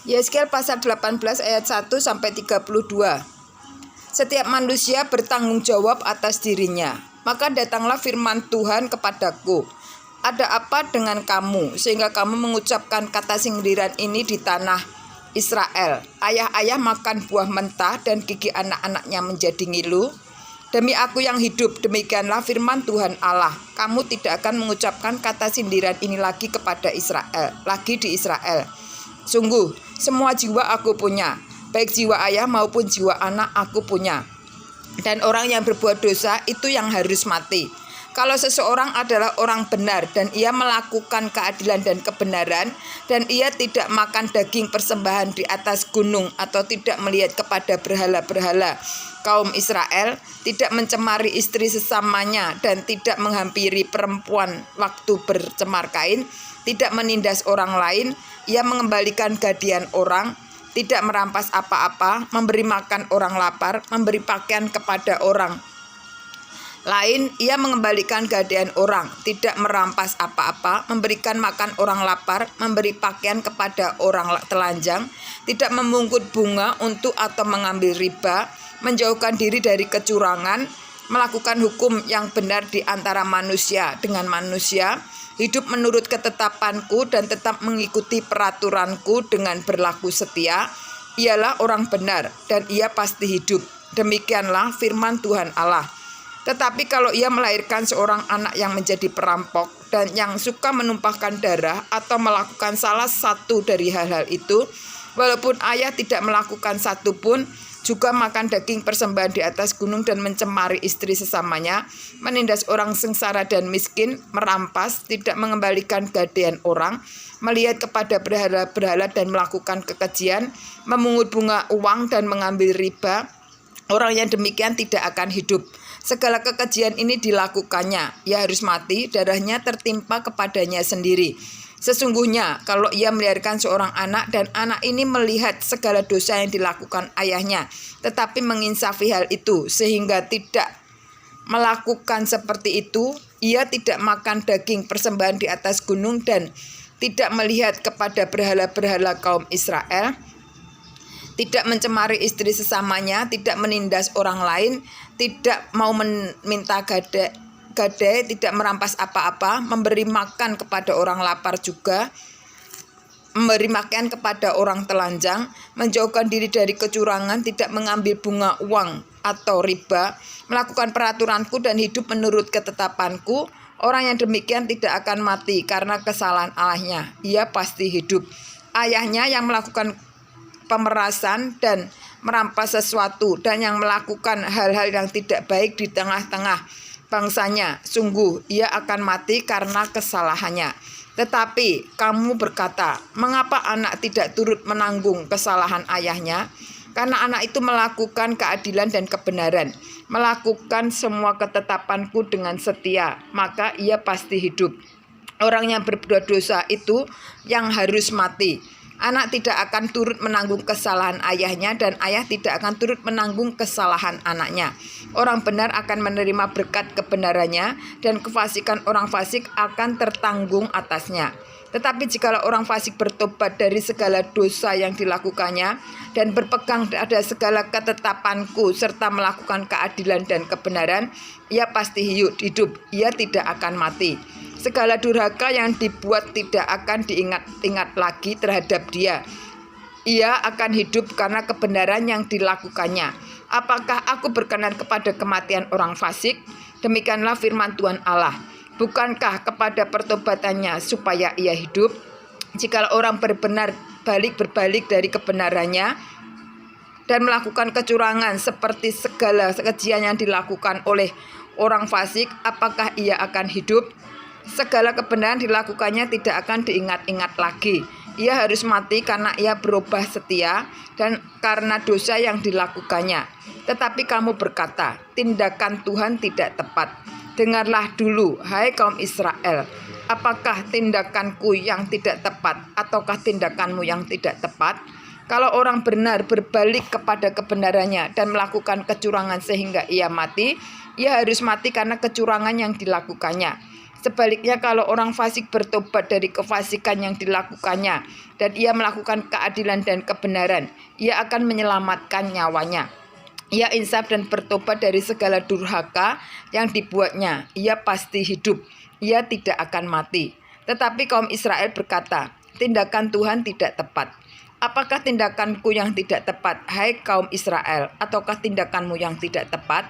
Yeskel pasal 18 ayat 1 sampai 32. Setiap manusia bertanggung jawab atas dirinya. Maka datanglah firman Tuhan kepadaku. Ada apa dengan kamu sehingga kamu mengucapkan kata sindiran ini di tanah Israel? Ayah-ayah makan buah mentah dan gigi anak-anaknya menjadi ngilu. Demi aku yang hidup, demikianlah firman Tuhan Allah. Kamu tidak akan mengucapkan kata sindiran ini lagi kepada Israel, lagi di Israel. Sungguh, semua jiwa aku punya, baik jiwa ayah maupun jiwa anak aku punya. Dan orang yang berbuat dosa itu yang harus mati. Kalau seseorang adalah orang benar dan ia melakukan keadilan dan kebenaran, dan ia tidak makan daging persembahan di atas gunung atau tidak melihat kepada berhala-berhala kaum Israel, tidak mencemari istri sesamanya dan tidak menghampiri perempuan waktu bercemar kain, tidak menindas orang lain, ia mengembalikan gadian orang, tidak merampas apa-apa, memberi makan orang lapar, memberi pakaian kepada orang lain, ia mengembalikan gadaian orang, tidak merampas apa-apa, memberikan makan orang lapar, memberi pakaian kepada orang telanjang, tidak memungut bunga untuk atau mengambil riba, menjauhkan diri dari kecurangan, melakukan hukum yang benar di antara manusia dengan manusia, hidup menurut ketetapanku dan tetap mengikuti peraturanku dengan berlaku setia, ialah orang benar dan ia pasti hidup. Demikianlah firman Tuhan Allah. Tetapi kalau ia melahirkan seorang anak yang menjadi perampok dan yang suka menumpahkan darah atau melakukan salah satu dari hal-hal itu, walaupun ayah tidak melakukan satu pun, juga makan daging persembahan di atas gunung dan mencemari istri sesamanya, menindas orang sengsara dan miskin, merampas, tidak mengembalikan gadaian orang, melihat kepada berhala-berhala dan melakukan kekejian, memungut bunga uang dan mengambil riba, orang yang demikian tidak akan hidup. Segala kekejian ini dilakukannya, ia harus mati, darahnya tertimpa kepadanya sendiri. Sesungguhnya kalau ia melahirkan seorang anak dan anak ini melihat segala dosa yang dilakukan ayahnya, tetapi menginsafi hal itu sehingga tidak melakukan seperti itu, ia tidak makan daging persembahan di atas gunung dan tidak melihat kepada berhala-berhala kaum Israel, tidak mencemari istri sesamanya, tidak menindas orang lain, tidak mau meminta gadai, tidak merampas apa-apa, memberi makan kepada orang lapar juga, memberi makan kepada orang telanjang, menjauhkan diri dari kecurangan, tidak mengambil bunga uang atau riba, melakukan peraturanku dan hidup menurut ketetapanku, orang yang demikian tidak akan mati karena kesalahan ayahnya, ia pasti hidup. Ayahnya yang melakukan pemerasan dan merampas sesuatu dan yang melakukan hal-hal yang tidak baik di tengah-tengah bangsanya, sungguh ia akan mati karena kesalahannya. Tetapi kamu berkata, mengapa anak tidak turut menanggung kesalahan ayahnya? Karena anak itu melakukan keadilan dan kebenaran, melakukan semua ketetapanku dengan setia, maka ia pasti hidup. Orang yang berbuat dosa itu yang harus mati. Anak tidak akan turut menanggung kesalahan ayahnya dan ayah tidak akan turut menanggung kesalahan anaknya. Orang benar akan menerima berkat kebenarannya dan kefasikan orang fasik akan tertanggung atasnya. Tetapi jikalau orang fasik bertobat dari segala dosa yang dilakukannya dan berpegang pada segala ketetapanku serta melakukan keadilan dan kebenaran, ia pasti hidup, ia tidak akan mati. Segala durhaka yang dibuat tidak akan diingat-ingat lagi terhadap dia. Ia akan hidup karena kebenaran yang dilakukannya. Apakah aku berkenan kepada kematian orang fasik? Demikianlah firman Tuhan Allah. Bukankah kepada pertobatannya supaya ia hidup? Jikalau orang berbalik dari kebenarannya dan melakukan kecurangan seperti segala kekejian yang dilakukan oleh orang fasik, apakah ia akan hidup? Segala kebenaran dilakukannya tidak akan diingat-ingat lagi. Ia harus mati karena ia berubah setia dan karena dosa yang dilakukannya. Tetapi kamu berkata, tindakan Tuhan tidak tepat. Dengarlah dulu, hai kaum Israel, apakah tindakanku yang tidak tepat ataukah tindakanmu yang tidak tepat? Kalau orang benar berbalik kepada kebenarannya dan melakukan kecurangan sehingga ia mati, ia harus mati karena kecurangan yang dilakukannya. Sebaliknya kalau orang fasik bertobat dari kefasikan yang dilakukannya dan ia melakukan keadilan dan kebenaran, ia akan menyelamatkan nyawanya. Ia insaf dan bertobat dari segala durhaka yang dibuatnya, ia pasti hidup, ia tidak akan mati. Tetapi kaum Israel berkata, tindakan Tuhan tidak tepat. Apakah tindakanku yang tidak tepat, hai kaum Israel, ataukah tindakanmu yang tidak tepat?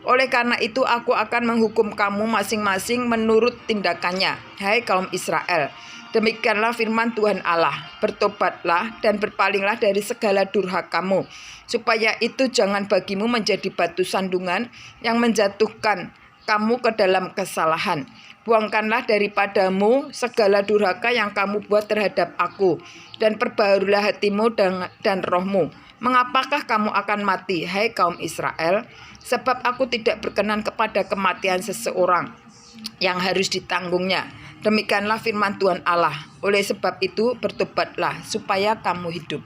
Oleh karena itu aku akan menghukum kamu masing-masing menurut tindakannya, hai kaum Israel. Demikianlah firman Tuhan Allah, bertobatlah dan berpalinglah dari segala durhakamu, supaya itu jangan bagimu menjadi batu sandungan yang menjatuhkan kamu ke dalam kesalahan. Buangkanlah daripadamu segala durhaka yang kamu buat terhadap aku, dan perbaharulah hatimu dan rohmu. Mengapakah kamu akan mati, hai kaum Israel? Sebab aku tidak berkenan kepada kematian seseorang yang harus ditanggungnya. Demikianlah firman Tuhan Allah. Oleh sebab itu bertobatlah supaya kamu hidup.